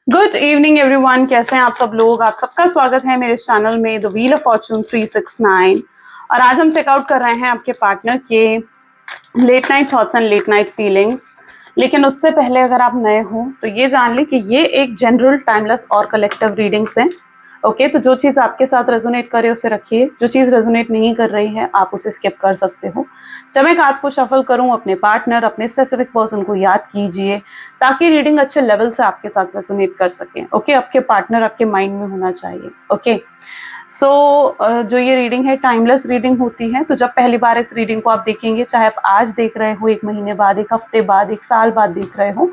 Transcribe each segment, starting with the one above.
Good evening everyone, कैसे हैं आप सब लोग। आप सबका स्वागत है मेरे चैनल में द व्हील ऑफ फॉर्चून 369। और आज हम चेकआउट कर रहे हैं आपके पार्टनर के late night thoughts and late night feelings. लेकिन उससे पहले अगर आप नए हो तो ये जान लें कि ये एक जनरल, टाइमलेस और कलेक्टिव रीडिंग्स हैं। ओके, तो जो चीज़ आपके साथ रेजोनेट करे उसे रखिए, जो चीज़ रेजोनेट नहीं कर रही है आप उसे स्किप कर सकते हो। जब मैं कार्ड्स को शफल करूं, अपने पार्टनर, अपने स्पेसिफिक पर्सन को याद कीजिए ताकि रीडिंग अच्छे लेवल से आपके साथ रेजोनेट कर सकें। ओके, आपके पार्टनर आपके माइंड में होना चाहिए। ओके, सो जो ये रीडिंग है टाइमलेस रीडिंग होती है। तो जब पहली बार इस रीडिंग को आप देखेंगे, चाहे आप आज देख रहे हो, 1 महीने बाद, 1 हफ्ते बाद, 1 साल बाद देख रहे हो,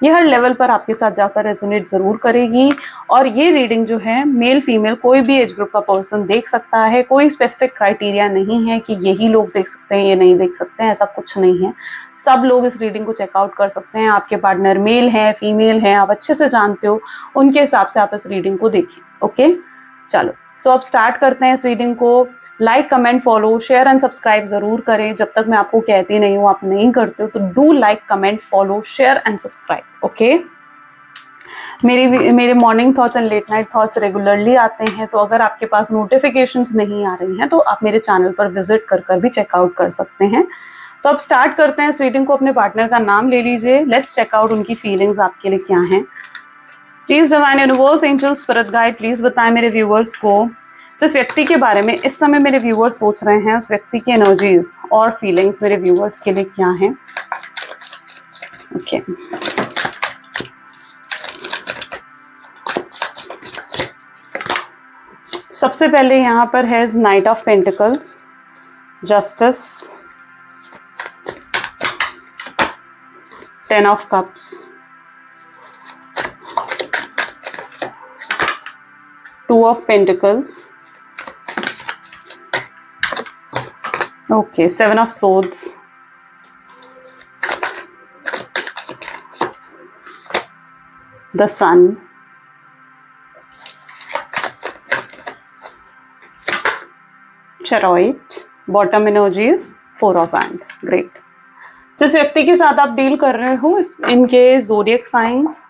ये हर लेवल पर आपके साथ जाकर रेजोनेट जरूर करेगी। और ये रीडिंग जो है मेल फीमेल कोई भी एज ग्रुप का पर्सन देख सकता है। कोई स्पेसिफिक क्राइटेरिया नहीं है कि यही लोग देख सकते हैं, ये नहीं देख सकते हैं, ऐसा कुछ नहीं है। सब लोग इस रीडिंग को चेकआउट कर सकते हैं। आपके पार्टनर मेल है, फीमेल है, आप अच्छे से जानते हो, उनके हिसाब से आप इस रीडिंग को देखें। ओके, चलो सो अब स्टार्ट करते हैं इस रीडिंग को। Like, comment, follow, share and subscribe जरूर करें। जब तक मैं आपको कहती नहीं हूँ आप नहीं करते हो, तो do like, comment, follow, share and subscribe. Okay, मेरे morning thoughts and late night thoughts regularly आते हैं, तो अगर आपके पास नोटिफिकेशंस नहीं आ रही हैं तो आप मेरे चैनल पर विजिट कर भी चेकआउट कर सकते हैं। तो अब स्टार्ट करते हैं इस रीडिंग को। अपने पार्टनर का नाम ले लीजिए। लेट्स चेकआउट उनकी फीलिंग्स आपके लिए क्या हैं। Please divine universe, angel, spirit guide, please बताएं मेरे व्यूअर्स को जिस व्यक्ति के बारे में इस समय मेरे व्यूअर्स सोच रहे हैं, उस व्यक्ति की एनर्जीज और फीलिंग्स मेरे व्यूअर्स के लिए क्या हैं। ओके, सबसे पहले यहाँ पर है knight of pentacles, justice, 10 of cups, 2 of pentacles, okay, 7 of swords, the sun, chariot, bottom energies, 4 of hand. Great. जिस व्यक्ति के साथ आप डील कर रहे हो इनके zodiac science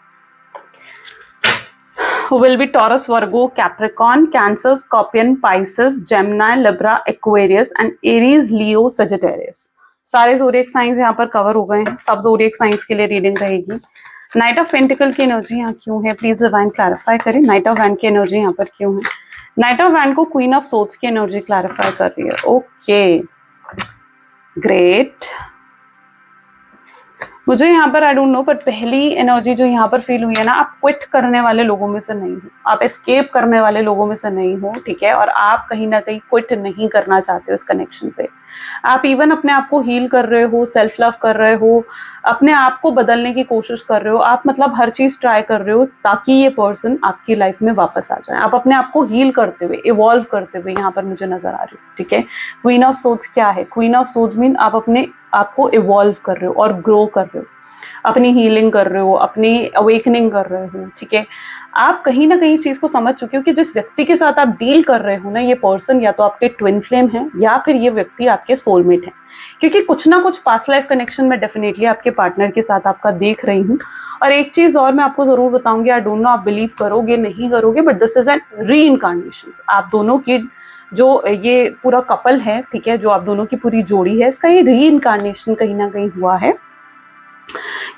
will be Taurus, Virgo, Capricorn, Cancer, Scorpion, Pisces, Gemini, Libra, Aquarius and Aries, Leo, Sagittarius। सारे ज़ोडिएक साइंस यहाँ पर कवर हो गए हैं। सब ज़ोडिएक साइंस के लिए रीडिंग रहेगी। नाइट ऑफ पेंटिकल की एनर्जी यहाँ क्यों है, प्लीज डिवाइन क्लैरिफाई करें। नाइट ऑफ हैंड की एनर्जी यहाँ पर क्यों है? नाइट ऑफ हैंड को क्वीन ऑफ सोर्ड्स की एनर्जी क्लैरिफाई कर रही है। Okay, great. मुझे यहाँ पर आई डोंट नो, बट पहली एनर्जी जो यहाँ पर फील हुई है ना, आप क्विट करने वाले लोगों में से नहीं हो, आप एस्केप करने वाले लोगों में से नहीं हो, ठीक है। और आप कहीं ना कहीं क्विट नहीं करना चाहते हो इस कनेक्शन पे। आप इवन अपने आप को हील कर रहे हो, सेल्फ लव कर रहे हो, अपने आप को बदलने की कोशिश कर रहे हो। आप मतलब हर चीज ट्राई कर रहे हो ताकि ये पर्सन आपकी लाइफ में वापस आ जाए। आप अपने आप को हील करते हुए, इवॉल्व करते हुए यहाँ पर मुझे नजर आ रही हो, ठीक है। क्वीन ऑफ सोर्ड्स क्या है? क्वीन ऑफ सोर्ड्स मीन आप अपने आपको इवॉल्व कर रहे हो और ग्रो कर रहे हो, अपनी हीलिंग कर रहे हो, अपनी अवेकनिंग कर रहे हो, ठीक है। आप कहीं ना कहीं इस चीज को समझ चुके हो कि जिस व्यक्ति के साथ आप डील कर रहे हो ना, ये पर्सन या तो आपके ट्विन फ्लेम है या फिर ये व्यक्ति आपके सोलमेट है। क्योंकि कुछ ना कुछ पास्ट लाइफ कनेक्शन में डेफिनेटली आपके पार्टनर के साथ आपका देख रही हूँ। और एक चीज और मैं आपको जरूर बताऊंगी, आई डोंट नो आप बिलीव करोगे नहीं करोगे, बट दिस इज एन री इनकारनेशन। आप दोनों की जो ये पूरा कपल है, ठीक है, जो आप दोनों की पूरी जोड़ी है, इसका ये री इनकारनेशन कहीं ना कहीं हुआ है।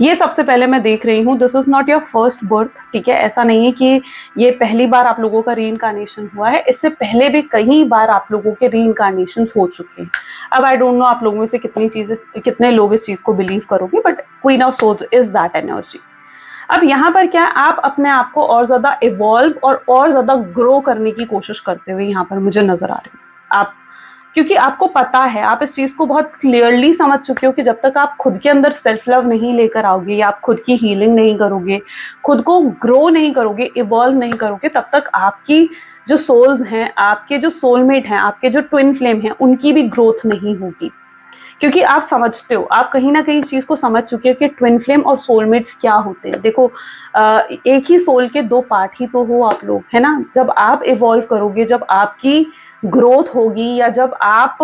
ये सबसे पहले मैं देख रही हूँ, this is not your first birth, ठीक है। ऐसा नहीं है कि ये पहली बार आप लोगों का री इनकारनेशन हुआ है, इससे पहले भी कई बार आप लोगों के री इनकारनेशन हो चुके हैं। अब आई डोंट नो आप लोगों में से कितने लोग इस चीज को बिलीव करोगे, but queen of swords is that energy. अब यहाँ पर क्या है, आप अपने आप को और ज्यादा इवॉल्व और ज्यादा ग्रो करने की कोशिश करते हुए यहाँ पर मुझे नजर आ रहे हो आप। क्योंकि आपको पता है, आप इस चीज को बहुत क्लियरली समझ चुके हो कि जब तक आप खुद के अंदर सेल्फ लव नहीं लेकर आओगे या आप खुद की हीलिंग नहीं करोगे, खुद को ग्रो नहीं करोगे, इवॉल्व नहीं करोगे, तब तक आपकी जो सोल्स हैं, आपके जो सोलमेट हैं, आपके जो ट्विन फ्लेम हैं, उनकी भी ग्रोथ नहीं होगी। क्योंकि आप समझते हो, आप कहीं ना कहीं इस चीज को समझ चुके हो कि ट्विन फ्लेम और सोलमेट्स क्या होते हैं। देखो, एक ही सोल के 2 पार्ट ही तो हो आप लोग, है ना। जब आप इवॉल्व करोगे, जब आपकी ग्रोथ होगी, या जब आप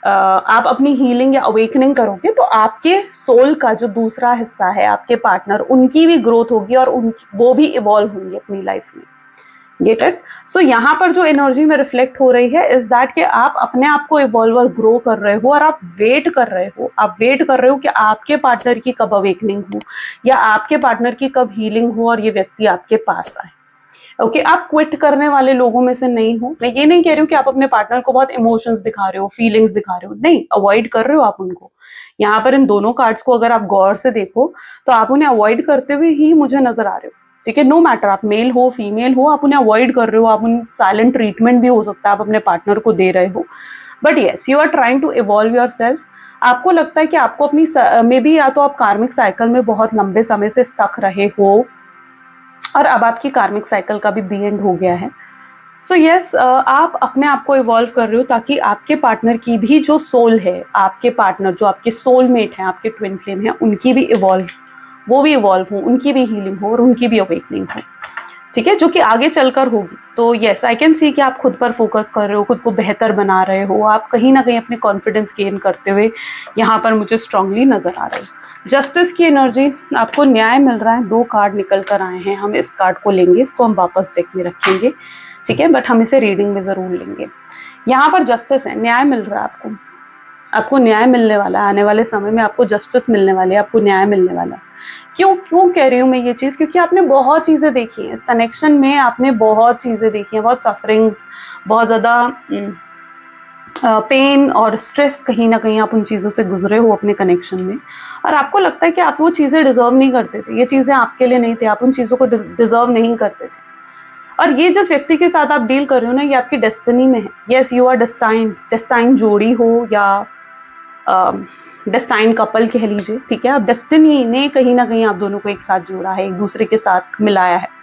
आप अपनी हीलिंग या अवेकनिंग करोगे तो आपके सोल का जो दूसरा हिस्सा है, आपके पार्टनर, उनकी भी ग्रोथ होगी और वो भी इवॉल्व होंगे अपनी लाइफ में। Get it? सो यहाँ पर जो एनर्जी में रिफ्लेक्ट हो रही है इज दैट कि आप अपने आप को इवॉल्व और ग्रो कर रहे हो और आप वेट कर रहे हो, कि आपके पार्टनर की कब अवेकनिंग हो या आपके पार्टनर की कब हीलिंग हो और ये व्यक्ति आपके पास आए। ओके आप क्विट करने वाले लोगों में से नहीं हो। मैं ये नहीं कह रही हूँ कि आप अपने पार्टनर को बहुत इमोशंस दिखा रहे हो, फीलिंग्स दिखा रहे हो, नहीं, अवॉइड कर रहे हो आप उनको। यहाँ पर इन दोनों कार्ड्स को अगर आप गौर से देखो तो आप उन्हें अवॉइड करते हुए ही मुझे नजर आ रहे हो। ठीक है, नो मैटर आप मेल हो फीमेल हो, आप उन्हें अवॉइड कर रहे हो, आप उन साइलेंट ट्रीटमेंट भी हो सकता है आप अपने पार्टनर को दे रहे हो, but yes you are trying to evolve yourself. आपको लगता है कि आपको अपनी मे बी या तो आप कार्मिक साइकिल में बहुत लंबे समय से स्टक रहे हो और अब आपकी कार्मिक साइकिल का भी दी एंड हो गया है। सो यस आप अपने आप को इवॉल्व कर रहे हो ताकि आपके पार्टनर की भी जो सोल है, आपके पार्टनर जो आपके सोलमेट हैं, आपके ट्विन फ्लेम हैं, उनकी भी वो भी इवॉल्व हो, उनकी भी हीलिंग हो और उनकी भी अवेकनिंग हो। ठीक है, जो कि आगे चलकर होगी। तो यस आई कैन सी कि आप खुद पर फोकस कर रहे हो, खुद को बेहतर बना रहे हो, आप कहीं ना कहीं अपने कॉन्फिडेंस गेन करते हुए यहाँ पर मुझे स्ट्रांगली नजर आ रहे हो। जस्टिस की एनर्जी, आपको न्याय मिल रहा है, 2 कार्ड निकल कर आए हैं। हम इस कार्ड को लेंगे, इसको हम वापस डेक में रखेंगे, ठीक है, बट हम इसे रीडिंग में जरूर लेंगे। यहाँ पर जस्टिस है, न्याय मिल रहा है आपको न्याय मिलने वाला है। आने वाले समय में आपको जस्टिस मिलने वाली है, आपको न्याय मिलने वाला है। क्यों कह रही हूँ मैं ये चीज़? क्योंकि आपने बहुत चीज़ें देखी हैं इस कनेक्शन में, आपने बहुत चीज़ें देखी हैं, बहुत सफरिंग्स, बहुत ज़्यादा पेन और स्ट्रेस, कहीं ना कहीं आप उन चीज़ों से गुजरे हो अपने कनेक्शन में, और आपको लगता है कि आप वो चीज़ें डिजर्व नहीं करते थे, ये चीज़ें आपके लिए नहीं थे, आप उन चीज़ों को डिजर्व नहीं करते थे। और ये जिस व्यक्ति के साथ आप डील कर रहे हो ना, ये आपकी डेस्टिनी में है। यस यू आर डेस्टाइन जोड़ी हो या डेस्टाइन कपल कह लीजिए, ठीक है, अब डेस्टिनी ने कहीं ना कहीं आप दोनों को एक साथ जोड़ा है, एक दूसरे के साथ मिलाया है।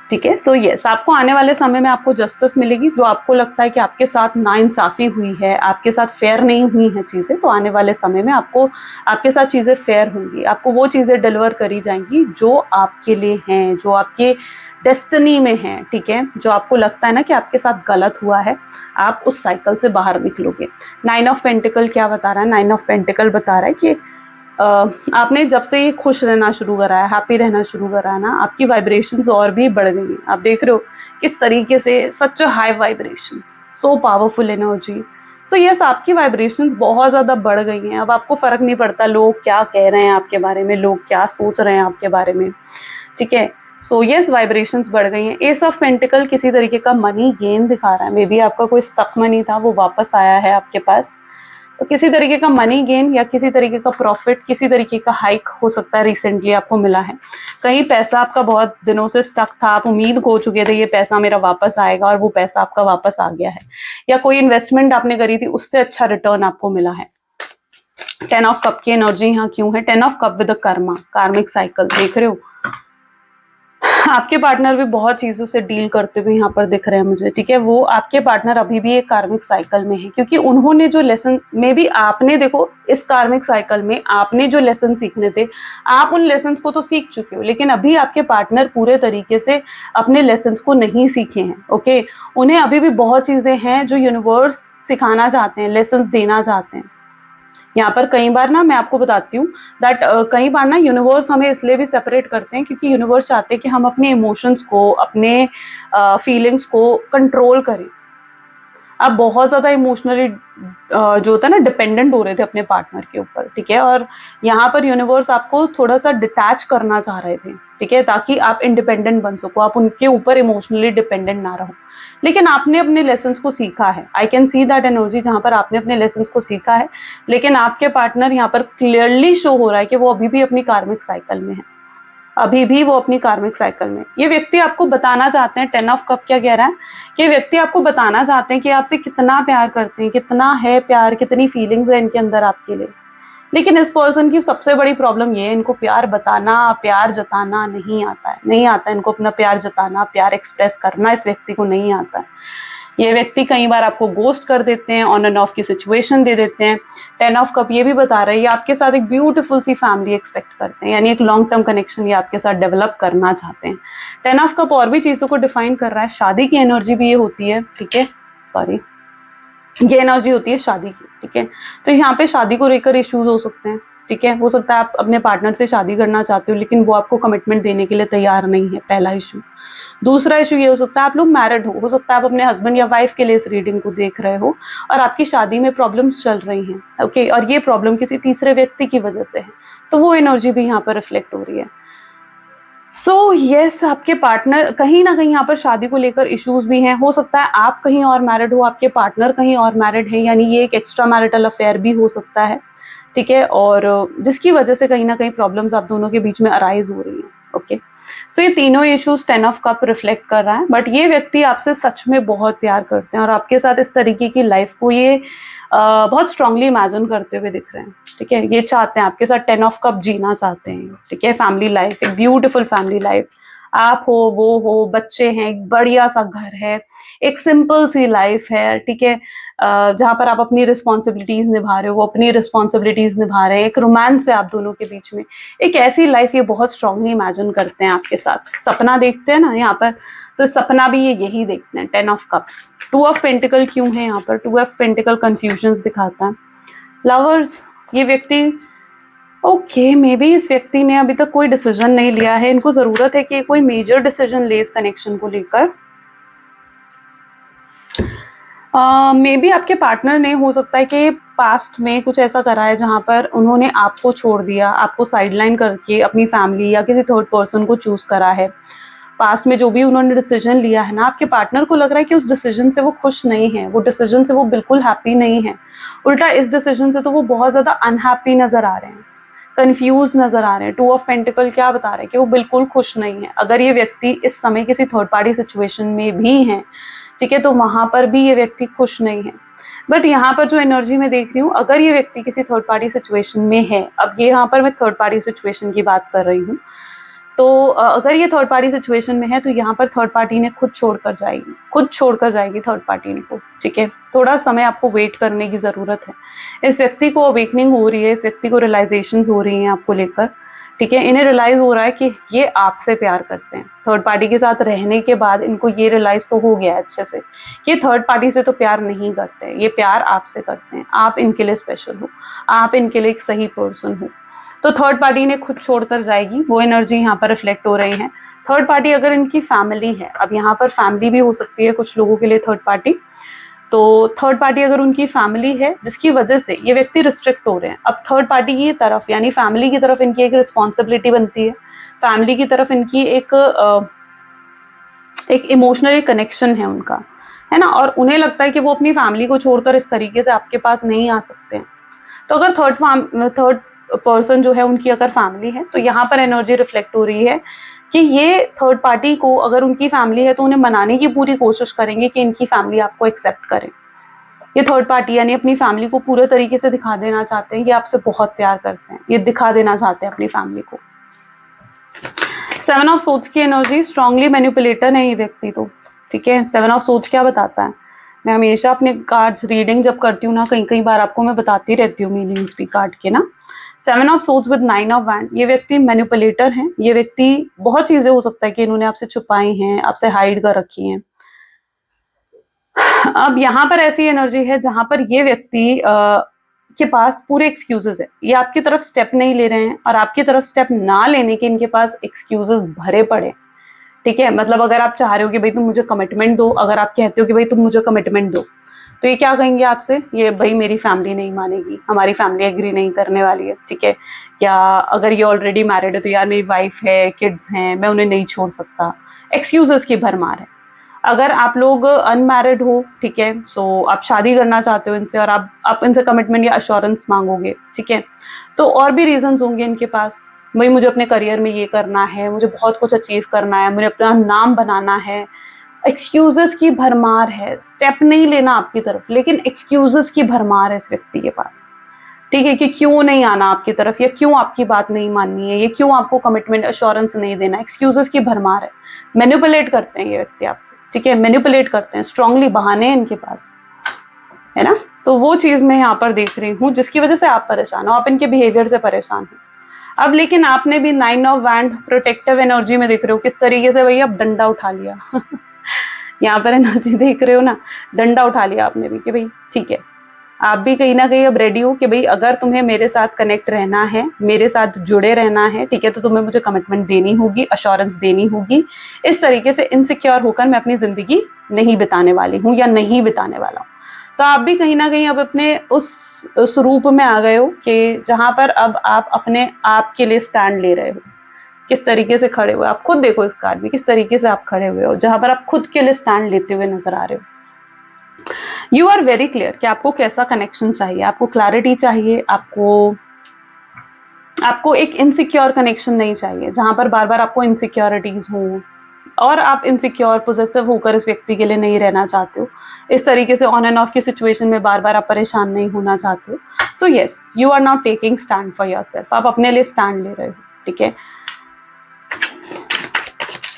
ठीक है, सो यस आपको आने वाले समय में आपको जस्टिस मिलेगी। जो आपको लगता है कि आपके साथ नाइंसाफी हुई है, आपके साथ फेयर नहीं हुई है चीज़ें, तो आने वाले समय में आपके साथ चीज़ें फेयर होंगी, आपको वो चीज़ें डिलीवर करी जाएंगी जो आपके लिए हैं, जो आपके डेस्टिनी में है। ठीक है, जो आपको लगता है ना कि आपके साथ गलत हुआ है, आप उस साइकिल से बाहर निकलोगे। 9 ऑफ पेंटिकल क्या बता रहा है? 9 ऑफ पेंटिकल बता रहा है कि आपने जब से ये खुश रहना शुरू करा है, हैप्पी रहना शुरू करा है ना, आपकी वाइब्रेशंस और भी बढ़ गई हैं। आप देख रहे हो किस तरीके से, such high vibrations, so powerful energy. So yes आपकी वाइब्रेशंस बहुत ज़्यादा बढ़ गई हैं। अब आपको फ़र्क नहीं पड़ता लोग क्या कह रहे हैं आपके बारे में, लोग क्या सोच रहे हैं आपके बारे में। ठीक है, सो यस वाइब्रेशंस बढ़ गई हैं। एस ऑफ पेंटिकल किसी तरीके का मनी गेन दिखा रहा है। मे बी आपका कोई स्टक मनी था, वो वापस आया है आपके पास, तो किसी तरीके का मनी गेन या किसी तरीके का प्रॉफिट, किसी तरीके का हाइक हो सकता है रिसेंटली आपको मिला है। कहीं पैसा आपका बहुत दिनों से स्टक था, आप उम्मीद खो चुके थे ये पैसा मेरा वापस आएगा, और वो पैसा आपका वापस आ गया है। या कोई इन्वेस्टमेंट आपने करी थी, उससे अच्छा रिटर्न आपको मिला है। 10 ऑफ कप की एनर्जी यहाँ क्यों है? 10 ऑफ कप विद कर्मा, कार्मिक साइकिल देख रहे हो। आपके पार्टनर भी बहुत चीजों से डील करते हुए यहाँ पर दिख रहे हैं मुझे। ठीक है, वो आपके पार्टनर अभी भी एक कार्मिक साइकिल में है, क्योंकि उन्होंने जो लेसन, में भी आपने देखो इस कार्मिक साइकिल में आपने जो लेसन सीखने थे, आप उन लेसन को तो सीख चुके हो, लेकिन अभी आपके पार्टनर पूरे तरीके से अपने लेसन को नहीं सीखे हैं। ओके, उन्हें अभी भी बहुत चीजें हैं जो यूनिवर्स सिखाना चाहते हैं, लेसन देना चाहते हैं। यहाँ पर कई बार ना मैं आपको बताती हूँ दैट कई बार ना यूनिवर्स हमें इसलिए भी सेपरेट करते हैं क्योंकि यूनिवर्स चाहते हैं कि हम अपने इमोशंस को, अपने फीलिंग्स को कंट्रोल करें। आप बहुत ज़्यादा इमोशनली जो होता है ना डिपेंडेंट हो रहे थे अपने पार्टनर के ऊपर। ठीक है, और यहाँ पर यूनिवर्स आपको थोड़ा सा डिटैच करना चाह रहे थे। ठीक है, ताकि आप इंडिपेंडेंट बन सको, आप उनके ऊपर इमोशनली डिपेंडेंट ना रहो। लेकिन आपने अपने लेसन्स को सीखा है। I can see that energy, जहाँ पर आपने अपने लेसन्स को सीखा है, लेकिन आपके पार्टनर यहाँ पर क्लियरली शो हो रहा है कि वो अभी भी अपनी कार्मिक साइकिल में है, अभी भी वो अपनी कार्मिक साइकिल में। ये व्यक्ति आपको बताना चाहते हैं, 10 ऑफ कप क्या कह रहा है कि व्यक्ति आपको बताना चाहते हैं कि आपसे कितना प्यार करते हैं, कितना है प्यार, कितनी फीलिंग्स है इनके अंदर आपके लिए। लेकिन इस पर्सन की सबसे बड़ी प्रॉब्लम ये है, इनको प्यार बताना, प्यार जताना नहीं आता है। नहीं आता है इनको अपना प्यार जताना, प्यार एक्सप्रेस करना इस व्यक्ति को नहीं आता है। ये व्यक्ति कई बार आपको गोस्ट कर देते हैं, ऑन एंड ऑफ की सिचुएशन दे देते हैं। 10 ऑफ कप ये भी बता रहे हैं ये आपके साथ एक ब्यूटीफुल सी फैमिली एक्सपेक्ट करते हैं, यानी एक लॉन्ग टर्म कनेक्शन ये आपके साथ डेवलप करना चाहते हैं। 10 ऑफ कप और भी चीज़ों को डिफाइन कर रहा है, शादी की एनर्जी भी ये होती है। ठीक है, सॉरी, ये एनर्जी होती है शादी की, ठीक है। तो यहाँ पे शादी को लेकर इश्यूज हो सकते हैं, ठीक है। हो सकता है आप अपने पार्टनर से शादी करना चाहते हो लेकिन वो आपको कमिटमेंट देने के लिए तैयार नहीं है, पहला इशू। दूसरा इशू ये हो सकता है आप लोग मैरिड हो सकता है आप अपने हस्बैंड या वाइफ के लिए इस रीडिंग को देख रहे हो और आपकी शादी में प्रॉब्लम्स चल रही हैं, ओके, और ये प्रॉब्लम किसी तीसरे व्यक्ति की वजह से है, तो वो एनर्जी भी यहाँ पर रिफ्लेक्ट हो रही है। सो यस, आपके पार्टनर कहीं ना कहीं यहाँ पर शादी को लेकर इश्यूज भी हैं। हो सकता है आप कहीं और मैरिड हो, आपके पार्टनर कहीं और मैरिड है, यानी ये एक एक्स्ट्रा मैरिटल अफेयर भी हो सकता है, ठीक है, और जिसकी वजह से कहीं ना कहीं प्रॉब्लम्स आप दोनों के बीच में अराइज हो रही हैं, ओके। सो ये तीनों इश्यूज 10 ऑफ कप रिफ्लेक्ट कर रहा है, बट ये व्यक्ति आपसे सच में बहुत प्यार करते हैं और आपके साथ इस तरीके की लाइफ को ये बहुत स्ट्रांगली इमेजिन करते हुए दिख रहे हैं, ठीक है। ये चाहते हैं आपके साथ 10 ऑफ कप जीना चाहते हैं, ठीक है, फैमिली लाइफ, एक ब्यूटीफुल फैमिली लाइफ, आप हो, वो हो, बच्चे हैं, एक बढ़िया सा घर है, एक सिंपल सी लाइफ है, ठीक है, जहाँ पर आप अपनी रिस्पॉन्सिबिलिटीज निभा रहे हो, वो अपनी रिस्पॉन्सिबिलिटीज निभा रहे हैं, एक रोमांस है आप दोनों के बीच में, एक ऐसी लाइफ ये बहुत स्ट्रांगली इमेजिन करते हैं आपके साथ, सपना देखते हैं ना यहाँ पर, तो सपना भी ये यही देखते हैं, 10 ऑफ कप्स। 2 ऑफ पेंटिकल क्यों है यहाँ पर? 2 ऑफ पेंटिकल कंफ्यूजन्स दिखाता है। लवर्स, ये व्यक्ति ओके, मे बी इस व्यक्ति ने अभी तक कोई डिसीजन नहीं लिया है, इनको जरूरत है कि कोई मेजर डिसीजन ले इस कनेक्शन को लेकर। मे बी आपके पार्टनर ने, हो सकता है कि पास्ट में कुछ ऐसा करा है जहां पर उन्होंने आपको छोड़ दिया, आपको साइडलाइन करके अपनी फैमिली या किसी थर्ड पर्सन को चूज करा है। पास्ट में जो भी उन्होंने डिसीजन लिया है ना, आपके पार्टनर को लग रहा है कि उस डिसीजन से वो खुश नहीं है, वो डिसीजन से वो बिल्कुल हैप्पी नहीं है, उल्टा इस डिसीजन से तो वो बहुत ज्यादा अनहैप्पी नजर आ रहे हैं, कंफ्यूज नजर आ रहे हैं। 2 ऑफ पेंटिकल क्या बता रहे हैं कि वो बिल्कुल खुश नहीं है। अगर ये व्यक्ति इस समय किसी थर्ड पार्टी सिचुएशन में भी है, ठीक है, तो वहां पर भी ये व्यक्ति खुश नहीं है। बट यहाँ पर जो एनर्जी मैं देख रही हूँ, अगर ये व्यक्ति किसी थर्ड पार्टी सिचुएशन में है, अब ये यहाँ पर मैं थर्ड पार्टी सिचुएशन की बात कर रही हूँ, तो अगर ये थर्ड पार्टी सिचुएशन में है तो यहाँ पर थर्ड पार्टी ने खुद छोड़कर जाएगी थर्ड पार्टी को, ठीक है। थोड़ा समय आपको वेट करने की जरूरत है। इस व्यक्ति को अवेकनिंग हो रही है, इस व्यक्ति को रियलाइजेशंस हो रही हैं आपको लेकर, ठीक है। इन्हें रियलाइज हो रहा है कि ये आपसे प्यार करते हैं। थर्ड पार्टी के साथ रहने के बाद इनको ये रियलाइज तो हो गया है अच्छे से, ये थर्ड पार्टी से तो प्यार नहीं करते हैं, ये प्यार आपसे करते हैं, आप इनके लिए स्पेशल हो, आप इनके लिए एक सही पर्सन हो। तो थर्ड पार्टी ने खुद छोड़कर जाएगी, वो एनर्जी यहाँ पर रिफ्लेक्ट हो रही है। थर्ड पार्टी अगर इनकी फैमिली है, अब यहाँ पर फैमिली भी हो सकती है कुछ लोगों के लिए थर्ड पार्टी, तो थर्ड पार्टी अगर उनकी फैमिली है जिसकी वजह से ये व्यक्ति रिस्ट्रिक्ट हो रहे हैं, अब थर्ड पार्टी की तरफ यानी फैमिली की तरफ इनकी एक रिस्पॉन्सिबिलिटी बनती है, फैमिली की तरफ इनकी एक इमोशनल कनेक्शन है उनका, है ना, और उन्हें लगता है कि वो अपनी फैमिली को छोड़कर इस तरीके से आपके पास नहीं आ सकते हैं। तो अगर थर्ड पर्सन जो है उनकी अगर फैमिली है, तो यहाँ पर एनर्जी रिफ्लेक्ट हो रही है कि ये थर्ड पार्टी को, अगर उनकी फैमिली है तो उन्हें मनाने की पूरी कोशिश करेंगे कि इनकी फैमिली आपको एक्सेप्ट करे। ये थर्ड पार्टी यानी अपनी फैमिली को पूरे तरीके से दिखा देना चाहते हैं, ये आपसे बहुत प्यार करते हैं, ये दिखा देना चाहते हैं अपनी फैमिली को। 7 ऑफ सोर्ड्स की एनर्जी, स्ट्रांगली मैनिपुलेटर है ये व्यक्ति तो, ठीक है। 7 ऑफ सोर्ड्स क्या बताता है? मैं हमेशा अपने कार्ड्स रीडिंग जब करती हूँ ना, कई बार आपको मैं बताती रहती हूँ मीनिंग्स भी कार्ड के ना। 7 of swords with 9 of wand, ये व्यक्ति मैनिपुलेटर हैं, ये व्यक्ति बहुत चीजें हो सकता है कि इन्होंने आपसे छुपाई हैं, आपसे हाइड कर रखी हैं। अब यहाँ पर ऐसी एनर्जी है जहां पर ये व्यक्ति के पास पूरे एक्सक्यूजेस है, ये आपकी तरफ स्टेप नहीं ले रहे हैं और आपकी तरफ स्टेप ना लेने के इनके पास एक्सक्यूजेस भरे पड़े, ठीक है। मतलब अगर आप चाह रहे हो कि भाई तुम मुझे कमिटमेंट दो, अगर आप कहते हो कि भाई तुम मुझे कमिटमेंट दो, तो ये क्या कहेंगे आपसे? ये भाई मेरी फैमिली नहीं मानेगी, हमारी फैमिली एग्री नहीं करने वाली है, ठीक है। या अगर ये ऑलरेडी मैरिड है तो यार मेरी वाइफ है, किड्स हैं, मैं उन्हें नहीं छोड़ सकता, एक्सक्यूजेस की भरमार है। अगर आप लोग अनमैरिड हो, ठीक है, सो आप शादी करना चाहते हो इनसे और आप इनसे कमिटमेंट या अश्योरेंस मांगोगे, ठीक है, तो और भी रीजंस होंगे इनके पास, भाई मुझे अपने करियर में ये करना है, मुझे बहुत कुछ अचीव करना है, मुझे अपना नाम बनाना है, एक्सक्यूजेस की भरमार है। स्टेप नहीं लेना आपकी तरफ, लेकिन एक्सक्यूजेस की भरमार है इस व्यक्ति के पास, ठीक है, कि क्यों नहीं आना आपकी तरफ, या क्यों आपकी बात नहीं माननी है, ये क्यों आपको कमिटमेंट अश्योरेंस नहीं देना, एक्सक्यूजेस की भरमार है। मैनिपुलेट करते हैं ये व्यक्ति आपको, ठीक है, मैनिपुलेट करते हैं, स्ट्रांगली बहाने हैं इनके पास, है ना। तो वो चीज मैं यहाँ पर देख रही हूँ जिसकी वजह से आप परेशान हो, आप इनके बिहेवियर से परेशान हो। अब लेकिन आपने भी 9 ऑफ वैंड प्रोटेक्टिव एनर्जी में देख रहे हो किस तरीके से, भैया अब डंडा उठा लिया यहाँ पर एनर्जी देख रहे हो ना, डंडा उठा लिया आपने भी कि भाई ठीक है, आप भी कहीं ना कहीं अब रेडी हो कि भाई अगर तुम्हें मेरे साथ कनेक्ट रहना है, मेरे साथ जुड़े रहना है, ठीक है, तो तुम्हें मुझे कमिटमेंट देनी होगी, अश्योरेंस देनी होगी। इस तरीके से इनसिक्योर होकर मैं अपनी जिंदगी नहीं बिताने वाली हूँ या नहीं बिताने वाला हूँ। तो आप भी कहीं ना कहीं अब अपने उस रूप में आ गए हो कि जहां पर अब आप अपने आप के लिए स्टैंड ले रहे हो। किस तरीके से खड़े हुए आप खुद देखो इस कार्ड में, किस तरीके से आप खड़े हुए हो, जहां पर आप खुद के लिए स्टैंड लेते हुए नजर आ रहे हो। यू आर वेरी क्लियर कि आपको कैसा कनेक्शन चाहिए, आपको क्लैरिटी चाहिए, आपको एक इनसिक्योर कनेक्शन नहीं चाहिए जहां पर बार बार आपको इनसिक्योरिटीज हो और आप इनसिक्योर पोजेसिव होकर इस व्यक्ति के लिए नहीं रहना चाहते हो। इस तरीके से ऑन एंड ऑफ की सिचुएशन में बार बार आप परेशान नहीं होना चाहते हो। So yes, you are not taking stand for yourself, आप अपने लिए स्टैंड ले रहे हो, ठीक है।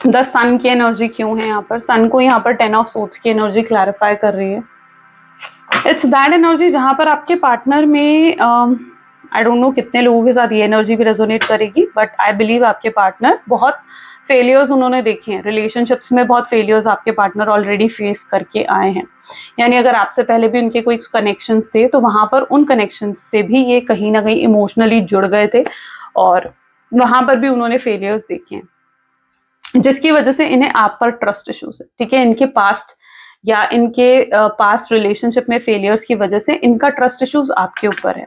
द सन की एनर्जी क्यों है यहाँ पर? सन को यहाँ पर 10 ऑफ सोर्ड्स की एनर्जी क्लैरिफाई कर रही है। इट्स दैट एनर्जी जहां पर आपके पार्टनर में आई डोंट नो कितने लोगों के साथ ये एनर्जी भी रेजोनेट करेगी, बट आई बिलीव आपके पार्टनर बहुत फेलियर्स उन्होंने देखे हैं, रिलेशनशिप्स में बहुत फेलियर्स आपके पार्टनर ऑलरेडी फेस करके आए हैं। यानी अगर आपसे पहले भी उनके कोई कनेक्शंस थे तो वहां पर उन कनेक्शंस से भी ये कहीं ना कहीं इमोशनली जुड़ गए थे और वहां पर भी उन्होंने फेलियर्स देखे हैं, जिसकी वजह से इन्हें आप पर ट्रस्ट इश्यूज है, ठीक है। इनके पास्ट या इनके पास्ट रिलेशनशिप में फेलियर्स की वजह से इनका ट्रस्ट इश्यूज आपके ऊपर है।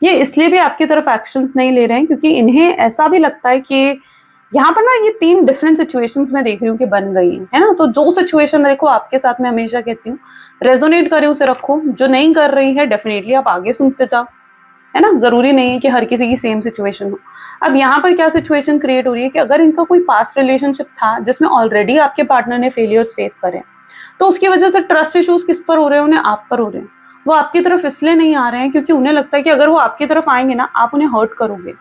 ये इसलिए भी आपकी तरफ एक्शंस नहीं ले रहे हैं क्योंकि इन्हें ऐसा भी लगता है कि यहाँ पर ना ये 3 डिफरेंट सिचुएशंस में देख रही हूँ कि बन गई है ना। तो जो सिचुएशन देखो आपके साथ में हमेशा कहती हूँ रेजोनेट करे उसे रखो, जो नहीं कर रही है डेफिनेटली आप आगे सुनते जाओ, है ना। जरूरी नहीं है कि हर किसी की सेम सिचुएशन हो। अब यहाँ पर क्या सिचुएशन क्रिएट हो रही है कि अगर इनका कोई पास्ट रिलेशनशिप था जिसमें ऑलरेडी आपके पार्टनर ने फेलियर्स फेस करे तो उसकी वजह से ट्रस्ट इश्यूज किस पर हो रहे हैं? उन्हें आप पर हो रहे हैं। वो आपकी तरफ इसलिए नहीं आ रहे हैं क्योंकि उन्हें लगता है कि अगर वो आपकी तरफ आएंगे ना आप उन्हें हर्ट करोगे,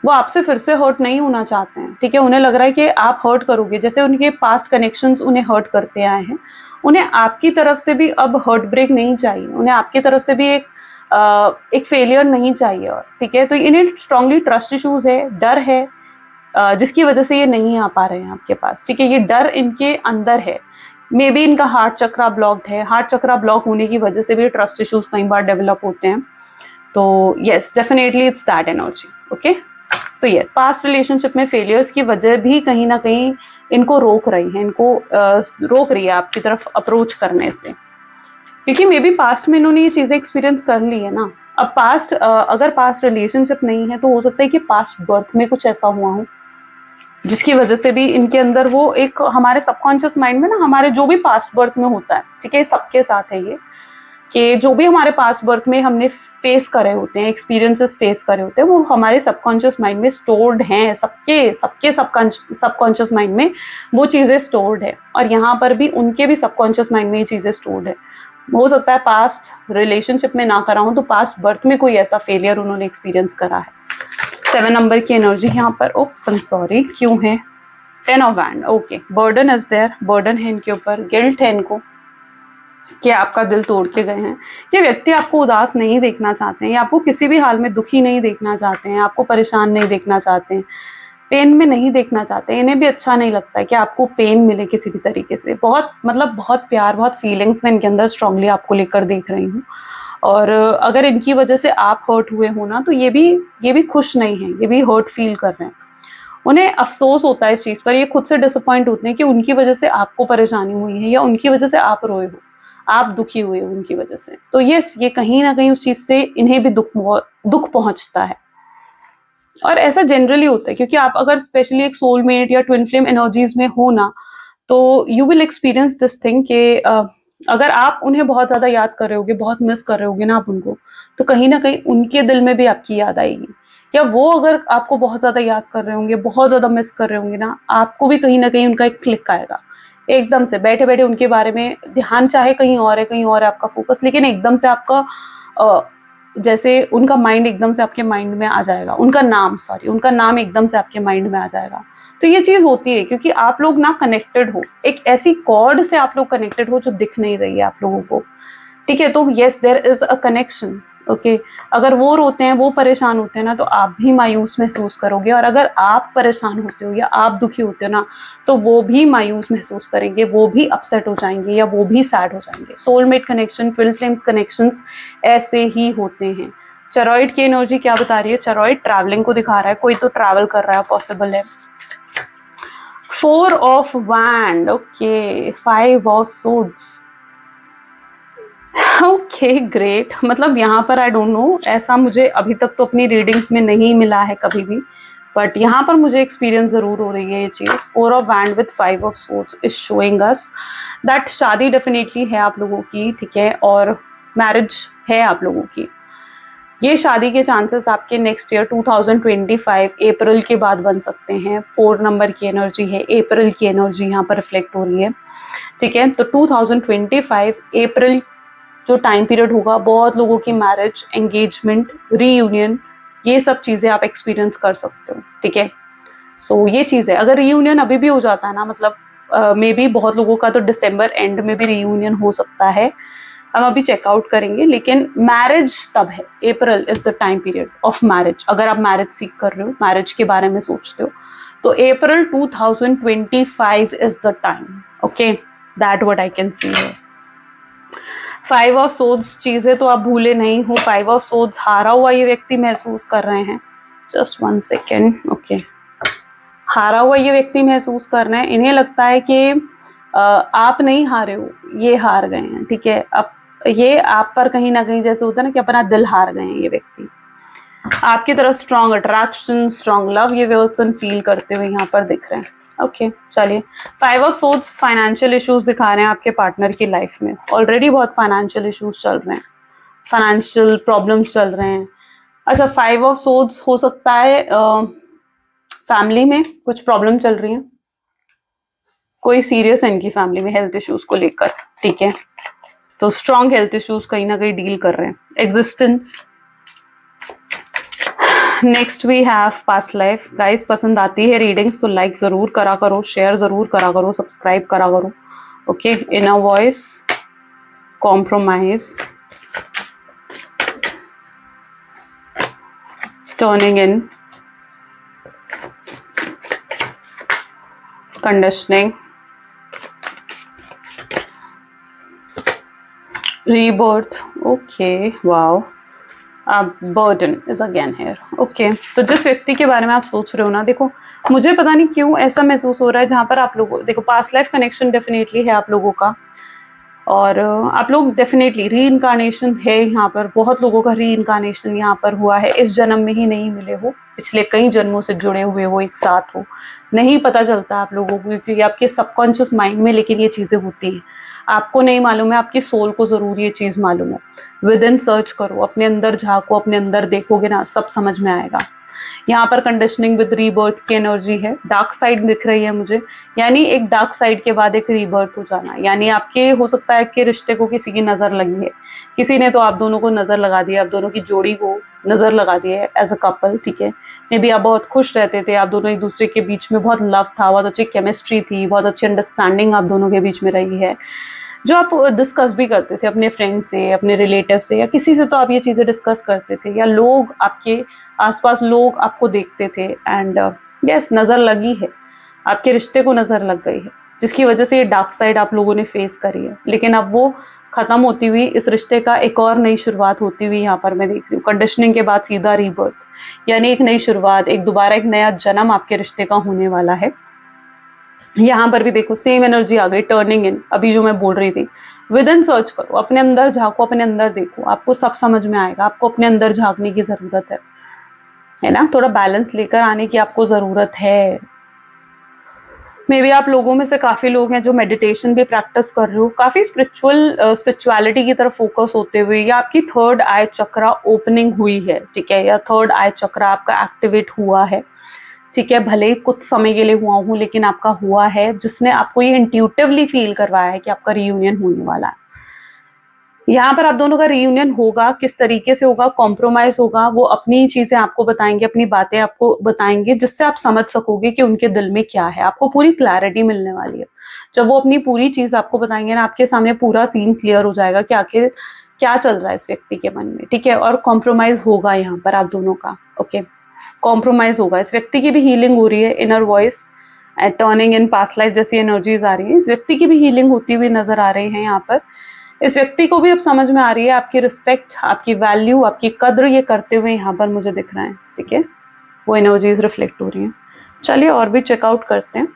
वो आपसे फिर से हर्ट नहीं होना चाहते हैं, ठीक है। उन्हें लग रहा है कि आप हर्ट करोगे, जैसे उनके पास्ट कनेक्शंस उन्हें हर्ट करते आए हैं। उन्हें आपकी तरफ से भी अब हर्ट ब्रेक नहीं चाहिए, उन्हें आपकी तरफ से भी एक फेलियर नहीं चाहिए और, ठीक है। तो इन्हें स्ट्रांगली ट्रस्ट इश्यूज है, डर है, जिसकी वजह से ये नहीं आ पा रहे हैं आपके पास, ठीक है। ये डर इनके अंदर है। मे बी इनका हार्ट चक्रा ब्लॉक्ड है, हार्ट चक्रा ब्लॉक होने की वजह से भी ट्रस्ट इश्यूज कई बार डेवलप होते हैं। तो yes, definitely it's that energy, okay. So ये पास्ट रिलेशनशिप में फेलियर्स की वजह भी कहीं ना कहीं इनको रोक रही है, इनको रोक रही है आपकी तरफ अप्रोच करने से, क्योंकि मे बी पास्ट में इन्होंने ये चीजें एक्सपीरियंस कर ली है ना। अब पास्ट अगर पास्ट रिलेशनशिप नहीं है तो हो सकता है कि पास्ट बर्थ में कुछ ऐसा हुआ हो जिसकी वजह से भी इनके अंदर वो एक हमारे सबकॉन्शियस माइंड में ना हमारे जो भी पास्ट बर्थ में होता है, ठीक है, सबके साथ है ये कि जो भी हमारे पास्ट बर्थ में हमने फेस करे होते हैं, एक्सपीरियंसेस फेस करे होते हैं, वो हमारे सबकॉन्शियस माइंड में स्टोर्ड हैं। सबके सबकॉन्शियस माइंड में वो चीज़ें स्टोर्ड है और यहाँ पर भी उनके भी सबकॉन्शियस माइंड में ये चीज़ें स्टोर्ड है। हो सकता है पास्ट रिलेशनशिप में ना करा हो तो पास्ट बर्थ में कोई ऐसा फेलियर उन्होंने एक्सपीरियंस करा है। 7 नंबर की एनर्जी यहाँ पर, ओप्स आई एम सॉरी, क्यों है 10 of wand, okay. Burden is there, burden है इनके ऊपर, गिल्ट है इनको कि आपका दिल तोड़ के गए हैं। ये व्यक्ति आपको उदास नहीं देखना चाहते हैं, या आपको किसी भी हाल में दुखी नहीं देखना चाहते हैं, आपको परेशान नहीं देखना चाहते हैं, पेन में नहीं देखना चाहते। इन्हें भी अच्छा नहीं लगता है कि आपको पेन मिले किसी भी तरीके से। बहुत मतलब बहुत प्यार, बहुत फीलिंग्स में इनके अंदर स्ट्रांगली आपको लेकर देख रही हूँ। और अगर इनकी वजह से आप हर्ट हुए हो ना तो ये भी खुश नहीं है, ये भी हर्ट फील कर रहे हैं। उन्हें अफसोस होता है इस चीज़ पर, ये खुद से डिसअपॉइंट होते हैं कि उनकी वजह से आपको परेशानी हुई है या उनकी वजह से आप रोए हो, आप दुखी हुए हो उनकी वजह से। तो यस, ये कहीं ना कहीं उस चीज़ से इन्हें भी दुख पहुंचता है। और ऐसा जनरली होता है क्योंकि आप अगर स्पेशली एक सोलमेट या ट्विन फ्लेम एनर्जीज में हो ना तो you will experience this thing कि अगर आप उन्हें बहुत ज़्यादा याद कर रहे होगे, बहुत मिस कर रहे होगे ना आप उनको, तो कहीं ना कहीं उनके दिल में भी आपकी याद आएगी। या वो अगर आपको बहुत ज़्यादा याद कर रहे होंगे, बहुत ज़्यादा मिस कर रहे होंगे ना, आपको भी कहीं ना कहीं उनका एक क्लिक आएगा। एकदम से बैठे बैठे उनके बारे में ध्यान चाहे कहीं और है, कहीं और है आपका फोकस, लेकिन एकदम से आपका जैसे उनका माइंड एकदम से आपके माइंड में आ जाएगा, उनका नाम एकदम से आपके माइंड में आ जाएगा। तो ये चीज होती है क्योंकि आप लोग ना कनेक्टेड हो, एक ऐसी कॉर्ड से आप लोग कनेक्टेड हो जो दिख नहीं रही है आप लोगों को, ठीक है। तो yes, there is a connection, okay अगर वो रोते हैं, वो परेशान होते हैं ना, तो आप भी मायूस महसूस करोगे, और अगर आप परेशान होते हो या आप दुखी होते हो ना, तो वो भी मायूस महसूस करेंगे, वो भी अपसेट हो जाएंगे या वो भी सैड हो जाएंगे। Soulmate connection, twin flames connections ऐसे ही होते हैं। चरॉइड की एनर्जी क्या बता रही है? चरॉइड ट्रैवलिंग को दिखा रहा है, कोई तो ट्रैवल कर रहा है, पॉसिबल है। 4 of wand, okay 5 of swords, okay great. मतलब यहाँ पर आई डोंट नो, ऐसा मुझे अभी तक तो अपनी रीडिंग्स में नहीं मिला है कभी भी, बट यहाँ पर मुझे एक्सपीरियंस जरूर हो रही है ये चीज। 4 of wand with 5 of swords is showing us that शादी डेफिनेटली है आप लोगों की, ठीक है, और मैरिज है आप लोगों की। ये शादी के चांसेस आपके नेक्स्ट ईयर 2025 अप्रैल के बाद बन सकते हैं। 4 नंबर की एनर्जी है, अप्रैल की एनर्जी यहाँ पर रिफ्लेक्ट हो रही है, ठीक है। तो 2025 अप्रैल जो टाइम पीरियड होगा, बहुत लोगों की मैरिज, एंगेजमेंट, रीयूनियन, ये सब चीजें आप एक्सपीरियंस कर सकते हो, ठीक है। सो ये चीज है। अगर रीयूनियन अभी भी हो जाता है ना, मतलब मे बी बहुत लोगों का तो दिसंबर एंड में भी रीयूनियन हो सकता है, हम अभी चेकआउट करेंगे, लेकिन मैरिज तब है, April is the time period of marriage. अगर आप मैरिज सीख कर रहे हो, मैरिज के बारे में सोचते हो, तो अप्रैल 2025 is the time, okay, that what I can see है। 5 ऑफ सोड्स चीजें तो आप भूले नहीं हो। 5 ऑफ सोड्स हारा हुआ ये व्यक्ति महसूस कर रहे हैं। जस्ट 1 सेकेंड, ओके, हारा हुआ ये व्यक्ति महसूस कर रहे हैं। इन्हें लगता है कि आप नहीं हारे हो, ये हार गए हैं, ठीक है। अब ये आप पर कहीं ना कहीं जैसे होता है ना कि अपना दिल हार गए हैं ये व्यक्ति। आपकी तरफ स्ट्रॉन्ग अट्रैक्शन, स्ट्रॉन्ग लव ये पर्सन फील करते हुए यहाँ पर दिख रहे हैं। ओके चलिए, 5 ऑफ सोड्स फाइनेंशियल इश्यूज दिखा रहे हैं आपके पार्टनर की लाइफ में। ऑलरेडी बहुत फाइनेंशियल इश्यूज चल रहे हैं, फाइनेंशियल प्रॉब्लम्स चल रहे हैं। अच्छा, 5 ऑफ सोड्स हो सकता है फैमिली में कुछ प्रॉब्लम चल रही है, कोई सीरियस है इनकी फैमिली में हेल्थ इश्यूज को लेकर, ठीक है। तो स्ट्रॉन्ग हेल्थ इश्यूज कहीं ना कहीं डील कर रहे हैं, existence. Next we have past life. Guys पसंद आती है रीडिंग्स तो लाइक जरूर करा करो, शेयर जरूर करा करो, सब्सक्राइब करा करो, okay. Inner voice, compromise, turning इन, कंडीशनिंग, rebirth, okay, wow, अब burden is again here, okay। तो जिस व्यक्ति के बारे में आप सोच रहे हो ना, देखो मुझे पता नहीं क्यों ऐसा महसूस हो रहा है, जहाँ पर आप लोगों, देखो पास्ट लाइफ कनेक्शन डेफिनेटली है आप लोगों का, और आप लोग डेफिनेटली री इनकारनेशन है यहाँ पर, बहुत लोगों का री इनकारनेशन यहाँ पर हुआ है। इस जन्म में ही नहीं मिले हो, पिछले कई जन्मों से जुड़े हुए वो एक साथ हो, नहीं पता चलता आप लोगों को, क्योंकि आपके सबकॉन्शियस माइंड में लेकिन ये चीज़ें होती हैं, आपको नहीं मालूम है, आपकी सोल को ज़रूर ये चीज़ मालूम है। विद इन सर्च करो, अपने अंदर झाँको, अपने अंदर देखोगे ना, सब समझ में आएगा। यहाँ पर कंडीशनिंग विद रीबर्थ की एनर्जी है, डार्क साइड दिख रही है मुझे, यानी एक डार्क साइड के बाद एक रीबर्थ हो जाना, यानी आपके हो सकता है कि रिश्ते को किसी की नज़र लगी है, किसी ने तो आप दोनों को नज़र लगा दिया, आप दोनों की जोड़ी को नज़र लगा दी है एज अ कपल, ठीक है। मे बी आप बहुत खुश रहते थे, आप दोनों एक दूसरे के बीच में बहुत लव था, बहुत अच्छी केमिस्ट्री थी, बहुत अच्छी अंडरस्टैंडिंग आप दोनों के बीच में रही है, जो आप डिस्कस भी करते थे अपने फ्रेंड से, अपने रिलेटिव से, या किसी से तो आप ये चीज़ें डिस्कस करते थे, या लोग आपके आसपास लोग आपको देखते थे, एंड यस नज़र लगी है, आपके रिश्ते को नज़र लग गई है, जिसकी वजह से ये डार्क साइड आप लोगों ने फेस करी है। लेकिन अब वो ख़त्म होती हुई, इस रिश्ते का एक और नई शुरुआत होती हुई यहाँ पर मैं देख रही हूँ। कंडीशनिंग के बाद सीधा रीबर्थ, यानी एक नई शुरुआत, एक दोबारा एक नया जन्म आपके रिश्ते का होने वाला है। यहाँ पर भी देखो सेम एनर्जी आ गई, टर्निंग इन, अभी जो मैं बोल रही थी। विद इन सर्च करो, अपने अंदर झाँको, अपने अंदर देखो, आपको सब समझ में आएगा। आपको अपने अंदर झाँकने की ज़रूरत है ना, थोड़ा बैलेंस लेकर आने की आपको ज़रूरत है। मे बी आप लोगों में से काफ़ी लोग हैं जो मेडिटेशन भी प्रैक्टिस कर रहे हो, काफ़ी स्पिरिचुअलिटी की तरफ फोकस होते हुए, या आपकी थर्ड आई चक्रा ओपनिंग हुई है, ठीक है, या थर्ड आई चक्रा आपका एक्टिवेट हुआ है, ठीक है। भले ही कुछ समय के लिए हुआ हूँ, लेकिन आपका हुआ है, जिसने आपको ये इंट्यूटिवली फील करवाया है कि आपका रीयूनियन होने वाला है। यहाँ पर आप दोनों का रीयूनियन होगा, किस तरीके से होगा, कॉम्प्रोमाइज होगा, वो अपनी चीजें आपको बताएंगे, अपनी बातें आपको बताएंगे, जिससे आप समझ सकोगे कि उनके दिल में क्या है, आपको पूरी क्लैरिटी मिलने वाली है। जब वो अपनी पूरी चीज आपको बताएंगे ना, आपके सामने पूरा सीन क्लियर हो जाएगा कि आखिर क्या चल रहा है इस व्यक्ति के मन में, ठीक है। और कॉम्प्रोमाइज होगा यहाँ पर आप दोनों का, ओके, कॉम्प्रोमाइज होगा। इस व्यक्ति की भी हीलिंग हो रही है, inner voice turning in past life जैसी एनर्जीज आ रही है, इस व्यक्ति की भी हीलिंग होती हुई नजर आ रही है यहाँ पर। इस व्यक्ति को भी अब समझ में आ रही है आपकी रिस्पेक्ट, आपकी वैल्यू, आपकी कद्र ये करते हुए यहाँ पर मुझे दिख रहा है, ठीक है। वो एनर्जीज रिफ्लेक्ट हो रही हैं। चलिए और भी चेकआउट करते हैं।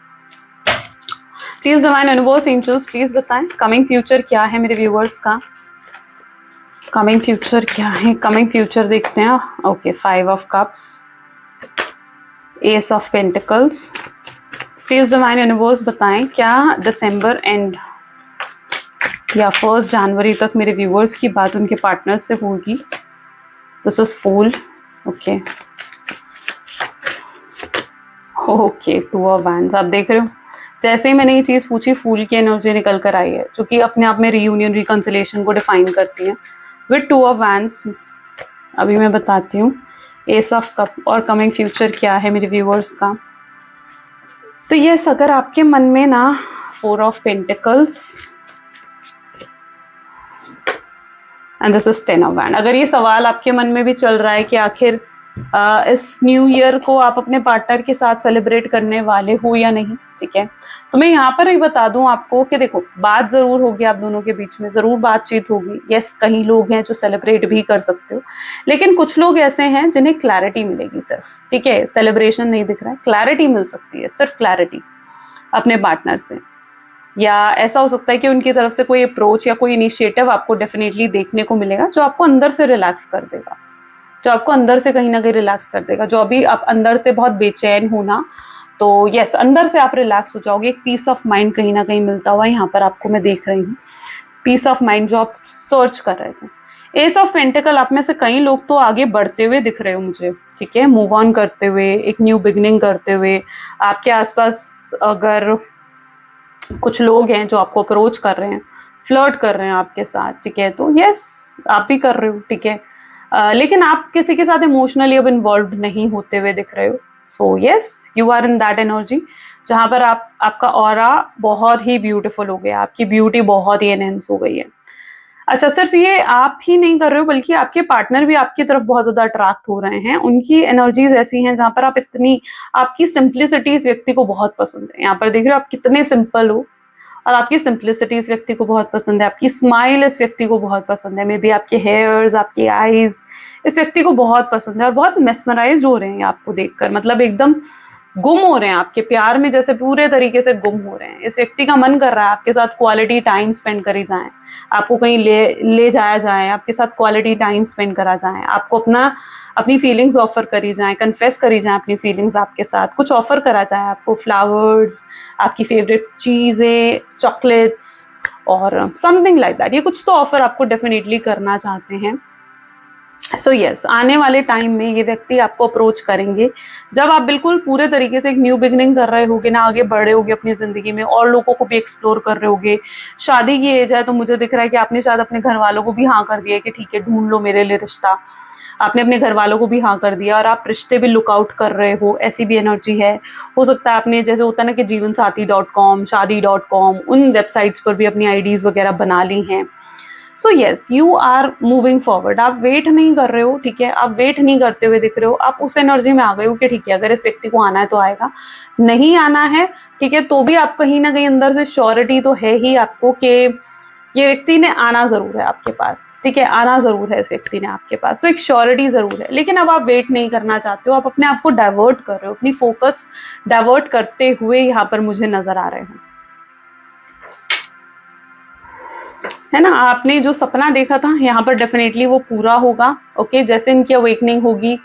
Please divine universe angels please बताएं कमिंग फ्यूचर क्या है मेरे व्यूअर्स का, कमिंग फ्यूचर क्या है। कमिंग फ्यूचर देखते हैं, okay, 5 of cups, S of pentacles. Please divine universe बताएं क्या दिसंबर एंड या 1 जनवरी तक मेरे व्यूअर्स की बात उनके पार्टनर से होगी। This is fool, okay okay, 2 of wands. आप देख रहे हो जैसे ही मैंने ये चीज़ पूछी फूल की एनर्जी निकल कर आई है, जो कि अपने आप में रीयूनियन रिकंसिलेशन को डिफाइन करती है विद 2 ऑफ वैंड्स। अभी मैं बताती हूँ एस ऑफ कप और कमिंग फ्यूचर क्या है मेरे व्यूअर्स का। तो यस, अगर आपके मन में ना 4 of pentacles and this is 10 of wand, अगर ये सवाल आपके मन में भी चल रहा है कि आखिर इस न्यू ईयर को आप अपने पार्टनर के साथ सेलिब्रेट करने वाले हो या नहीं, ठीक है, तो मैं यहाँ पर ही बता दूं आपको कि देखो, बात जरूर होगी आप दोनों के बीच में, जरूर बातचीत होगी। यस, कई लोग हैं जो सेलिब्रेट भी कर सकते हो, लेकिन कुछ लोग ऐसे हैं जिन्हें क्लैरिटी मिलेगी सिर्फ, ठीक है। सेलिब्रेशन नहीं दिख रहा है, क्लैरिटी मिल सकती है, सिर्फ क्लैरिटी अपने पार्टनर से। या ऐसा हो सकता है कि उनकी तरफ से कोई अप्रोच या कोई इनिशिएटिव आपको डेफिनेटली देखने को मिलेगा जो आपको अंदर से रिलैक्स कर देगा, जो आपको अंदर से कहीं ना कहीं रिलैक्स कर देगा। जो अभी आप अंदर से बहुत बेचैन हो ना, तो यस, अंदर से आप रिलैक्स हो जाओगे। एक पीस ऑफ माइंड कहीं ना कहीं मिलता हुआ यहाँ पर आपको मैं देख रही हूँ, पीस ऑफ माइंड जो आप सर्च कर रहे थे। एस ऑफ पेंटिकल, आप में से कई लोग तो आगे बढ़ते हुए दिख रहे हो मुझे, ठीक है, मूव ऑन करते हुए, एक न्यू बिगनिंग करते हुए। आपके आसपास अगर कुछ लोग हैं जो आपको अप्रोच कर रहे हैं, फ्लर्ट कर रहे हैं आपके साथ, ठीक है, तो यस, आप भी कर रहे हो, ठीक है, लेकिन आप किसी के साथ इमोशनली अब इन्वॉल्व नहीं होते हुए दिख रहे हो। So yes, you are in that energy जहाँ पर आपका ऑरा बहुत ही ब्यूटीफुल हो गया, आपकी ब्यूटी बहुत ही एनहेंस हो गई है। अच्छा, सिर्फ ये आप ही नहीं कर रहे हो, बल्कि आपके पार्टनर भी आपकी तरफ बहुत ज्यादा अट्रैक्ट हो रहे हैं। उनकी एनर्जीज ऐसी हैं जहाँ पर आप इतनी, आपकी सिंप्लिसिटी इस व्यक्ति को बहुत पसंद है। यहाँ पर देख रहे हो आप कितने सिंपल हो, और आपकी सिंप्लिसिटी इस व्यक्ति को बहुत पसंद है, आपकी स्माइल इस व्यक्ति को बहुत पसंद है, मे बी आपके हेयर्स, आपकी आईज इस व्यक्ति को बहुत पसंद है, और बहुत मेस्मराइज हो रहे हैं आपको देखकर, मतलब एकदम गुम हो रहे हैं आपके प्यार में, जैसे पूरे तरीके से गुम हो रहे हैं। इस व्यक्ति का मन कर रहा है आपके साथ क्वालिटी टाइम स्पेंड करी जाए, आपको कहीं ले जाया जाए, आपके साथ क्वालिटी टाइम स्पेंड करा जाए, आपको अपनी फीलिंग्स ऑफर करी जाए, कन्फेस करी जाए अपनी फीलिंग्स आपके साथ, कुछ ऑफर करा जाए आपको, फ्लावर्स, आपकी फेवरेट चीज़ें, चॉकलेट्स और समथिंग लाइक दैट। ये कुछ तो ऑफर आपको डेफिनेटली करना चाहते हैं। सो यस, आने वाले टाइम में ये व्यक्ति आपको अप्रोच करेंगे जब आप बिल्कुल पूरे तरीके से एक न्यू बिगनिंग कर रहे होगे ना, आगे बढ़ रहे होगे अपनी जिंदगी में, और लोगों को भी एक्सप्लोर कर रहे होगे। शादी की एज है, तो मुझे दिख रहा है कि आपने शायद अपने घर वालों को भी हाँ कर दिया है कि ठीक है, ढूंढ लो मेरे लिए रिश्ता। आपने अपने घर वालों को भी हाँ कर दिया, और आप रिश्ते भी लुकआउट कर रहे हो, ऐसी भी एनर्जी है। हो सकता है आपने, जैसे होता है ना कि जीवनसाथी.com, शादी.com, उन वेबसाइट्स पर भी अपनी आईडीज वगैरह बना ली हैं। So yes, you are moving forward, आप वेट नहीं कर रहे हो, ठीक है, आप वेट नहीं करते हुए दिख रहे हो, आप उस एनर्जी में आ गए हो कि ठीक है, अगर इस व्यक्ति को आना है तो आएगा, नहीं आना है, ठीक है, तो भी आप कहीं ना कहीं अंदर से श्योरिटी तो है ही आपको कि ये व्यक्ति ने आना जरूर है आपके पास, ठीक है, आना जरूर है इस व्यक्ति ने आपके पास, तो एक श्योरिटी जरूर है। लेकिन अब आप वेट नहीं करना चाहते हो, आप अपने आप को डाइवर्ट कर रहे हो, अपनी फोकस डाइवर्ट करते हुए यहाँ पर मुझे नजर आ रहे हो, है ना। आपने जो सपना देखा था यहाँ पर डेफिनेटली वो पूरा होगा, ओके। जैसे इनकी अवेकनिंग होगी,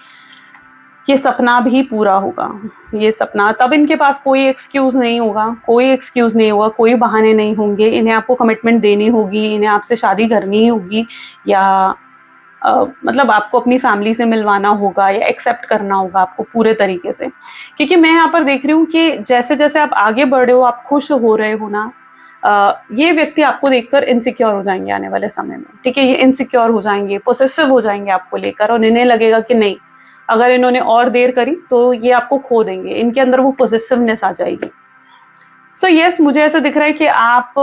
ये सपना भी पूरा होगा। ये सपना, तब इनके पास कोई एक्सक्यूज नहीं होगा, कोई एक्सक्यूज नहीं होगा, कोई बहाने नहीं होंगे। इन्हें आपको कमिटमेंट देनी होगी, इन्हें आपसे शादी करनी होगी, या मतलब आपको अपनी फैमिली से मिलवाना होगा, या एक्सेप्ट करना होगा आपको पूरे तरीके से। क्योंकि मैं यहाँ पर देख रही हूँ कि जैसे जैसे आप आगे बढ़ रहे हो, आप खुश हो रहे हो ना, ये व्यक्ति आपको देखकर इनसिक्योर हो जाएंगे आने वाले समय में, ठीक है। ये इनसिक्योर हो जाएंगे, पोसेसिव हो जाएंगे आपको लेकर, और इन्हें लगेगा कि नहीं, अगर इन्होंने और देर करी तो ये आपको खो देंगे, इनके अंदर वो पोसेसिवनेस आ जाएगी। सो यस, मुझे ऐसा दिख रहा है कि आप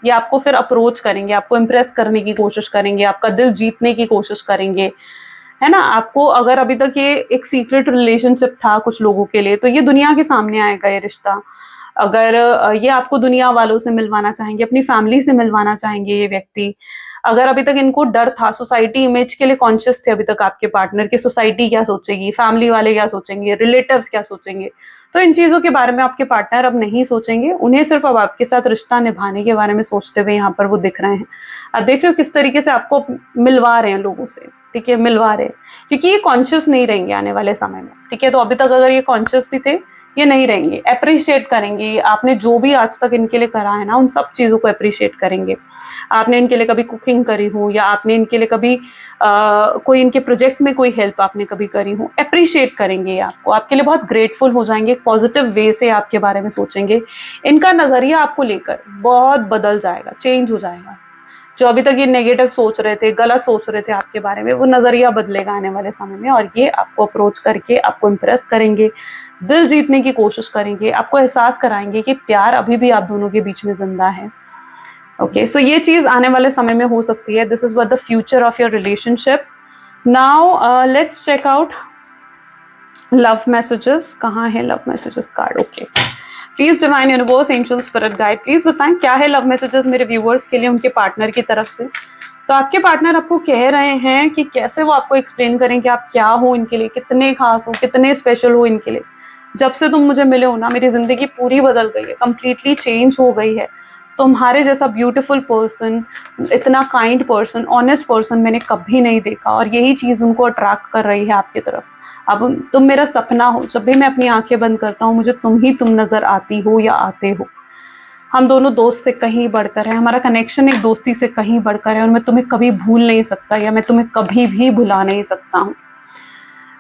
ये आपको फिर अप्रोच करेंगे, आपको इम्प्रेस करने की कोशिश करेंगे, आपका दिल जीतने की कोशिश करेंगे, है ना। आपको अगर अभी तक ये एक सीक्रेट रिलेशनशिप था कुछ लोगों के लिए, तो ये दुनिया के सामने आएगा ये रिश्ता। अगर ये आपको दुनिया वालों से मिलवाना चाहेंगे, अपनी फैमिली से मिलवाना चाहेंगे ये व्यक्ति। अगर अभी तक इनको डर था, सोसाइटी इमेज के लिए कॉन्शियस थे अभी तक आपके पार्टनर की, सोसाइटी क्या सोचेगी, फैमिली वाले क्या सोचेंगे, रिलेटिव्स क्या सोचेंगे, तो इन चीजों के बारे में आपके पार्टनर अब नहीं सोचेंगे। उन्हें सिर्फ अब आपके साथ रिश्ता निभाने के बारे में सोचते हुए यहाँ पर वो दिख रहे हैं। आप देख रहे हो किस तरीके से आपको मिलवा रहे हैं लोगों से, ठीक है, मिलवा रहे हैं, क्योंकि ये कॉन्शियस नहीं रहेंगे आने वाले समय में, ठीक है। तो अभी तक अगर ये कॉन्शियस भी थे, ये नहीं रहेंगे, अप्रिशिएट करेंगे आपने जो भी आज तक इनके लिए करा है ना, उन सब चीजों को अप्रिशिएट करेंगे। आपने इनके लिए कभी कुकिंग करी हो, या आपने इनके लिए कभी कोई इनके प्रोजेक्ट में कोई हेल्प आपने कभी करी हो, अप्रिशिएट करेंगे आपको, आपके लिए बहुत ग्रेटफुल हो जाएंगे, पॉजिटिव वे से आपके बारे में सोचेंगे। इनका नजरिया आपको लेकर बहुत बदल जाएगा, चेंज हो जाएगा। जो अभी तक ये नेगेटिव सोच रहे थे, गलत सोच रहे थे आपके बारे में, वो नजरिया बदलेगा आने वाले समय में, और ये आपको अप्रोच करके आपको इम्प्रेस करेंगे, दिल जीतने की कोशिश करेंगे, आपको एहसास कराएंगे कि प्यार अभी भी आप दोनों के बीच में जिंदा है। ओके, सो ये चीज आने वाले समय में हो सकती है। This is what the future of your relationship. Now let's check out love messages. कहाँ है love messages card? Okay, please divine universe, angel, spirit guide, please बताएं क्या है लव मैसेजेस मेरे व्यूअर्स के लिए उनके पार्टनर की तरफ से। तो आपके पार्टनर आपको कह रहे हैं कि कैसे वो आपको एक्सप्लेन करें कि आप क्या हो इनके लिए, कितने खास हो, कितने स्पेशल हो इनके लिए। जब से तुम मुझे मिले हो ना, मेरी जिंदगी पूरी बदल गई है, कंप्लीटली चेंज हो गई है। तुम्हारे जैसा ब्यूटीफुल पर्सन, इतना काइंड पर्सन, ऑनेस्ट पर्सन मैंने कभी नहीं देखा, और यही चीज उनको अट्रैक्ट कर रही है आपकी तरफ। अब तुम मेरा सपना हो, जब भी मैं अपनी आंखें बंद करता हूँ मुझे तुम नजर आती हो या आते हो। हम दोनों दोस्त से कहीं बढ़कर है, हमारा कनेक्शन एक दोस्ती से कहीं बढ़कर है, और मैं तुम्हें कभी भूल नहीं सकता, या मैं तुम्हें कभी भी भुला नहीं सकता हूँ।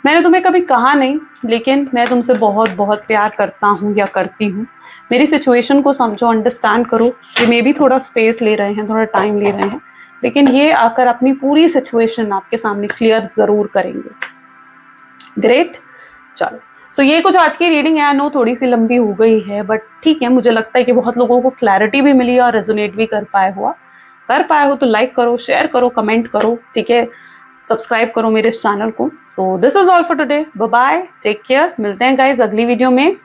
मैंने तुम्हें कभी कहा नहीं, लेकिन मैं तुमसे बहुत बहुत प्यार करता हूँ या करती हूँ। मेरी सिचुएशन को समझो, अंडरस्टैंड करो कि मे भी थोड़ा स्पेस ले रहे हैं, थोड़ा टाइम ले रहे हैं, लेकिन ये आकर अपनी पूरी सिचुएशन आपके सामने क्लियर जरूर करेंगे। ग्रेट, चलो। सो ये कुछ आज की रीडिंग है। नो थोड़ी सी लंबी हो गई है, बट ठीक है, मुझे लगता है कि बहुत लोगों को क्लैरिटी भी मिली और रेजोनेट भी कर पाए हो तो लाइक करो, शेयर करो, कमेंट करो, ठीक है, सब्सक्राइब करो मेरे इस चैनल को। So this is all for today, bye bye, take care, मिलते हैं गाइज अगली वीडियो में।